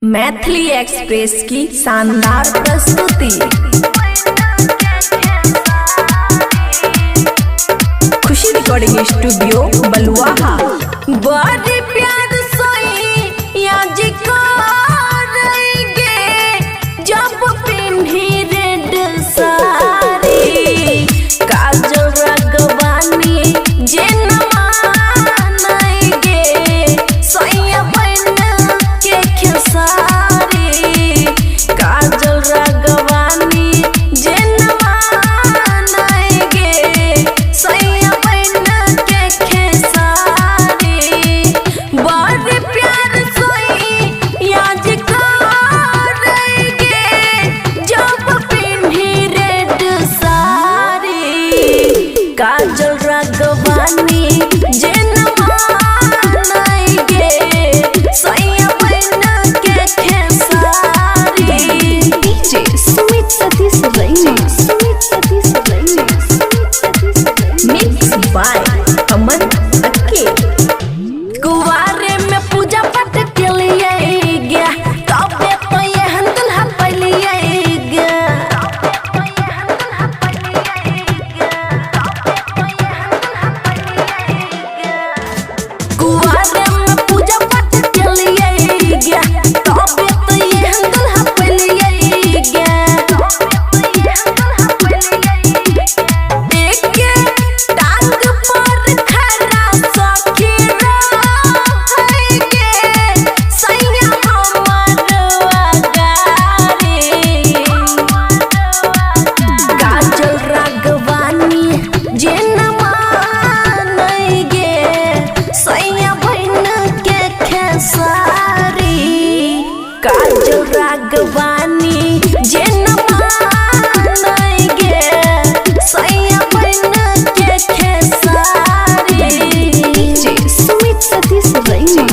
Maithili express की शानदार प्रस्तुति। खुशी रिकॉर्डिंग स्टूडियो बलुआहा। बड़ी प्यार सोई या जी करेंगे जब पिन्ही रेड साड़ी काजल रागवानी जे नमानेंगे सोया बन के खेसारी काजल रागवानी जे नमानेंगे सोया बन के खेसारी। बड़ी प्यार सोई या जी करेंगे जब पिन्ही रेड साड़ी काजल रागवानी जे नमानेंगे सोया बन के खेसारी। डीजे सुमित सतीश रैना मिक्स बाय अमन अक्के। कुवारे में पूजा पाठ के लिए गया तबे तो ये हंदल हाथ पलिए गया। कुवारे में पूजा पाठ के लिए गया तबे तो ये हंदल हाथ पलिए गया। एके टांग पर खड़ा सखी रहेंगे सैया हमर अगारी काजल रागवानी जे नमानेंगे सैया बन के खेसारी काजल रागवानी जे नमानेंगे सैया बन के खेसारी। डीजे सुमित सतीश रैना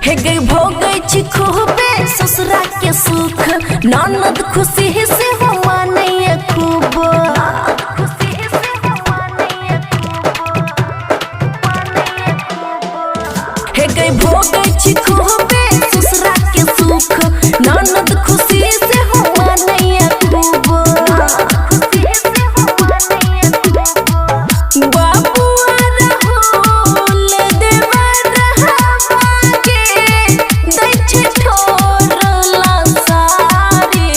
हे गई भोगै छी खूबे ससुरा के सुख ननद खुशी से हो मानैया खूब। हे गई भोगै छी खूबे ससुरा के सुख ननद खुशी से हो मानैया खूब। बाबुआ राहुल देवर हमागे दै छै ठोरला सारी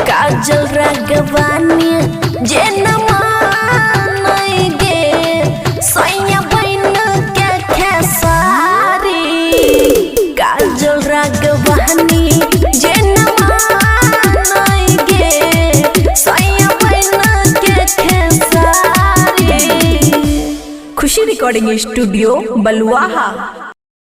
काजल रागवानी जे नमानेंगे सैया बन के खेसारी काजल रागवानी जे नमानेंगे सैया बन के खेसारी। खुशी रिकॉर्डिंग स्टूडियो बलुआहा।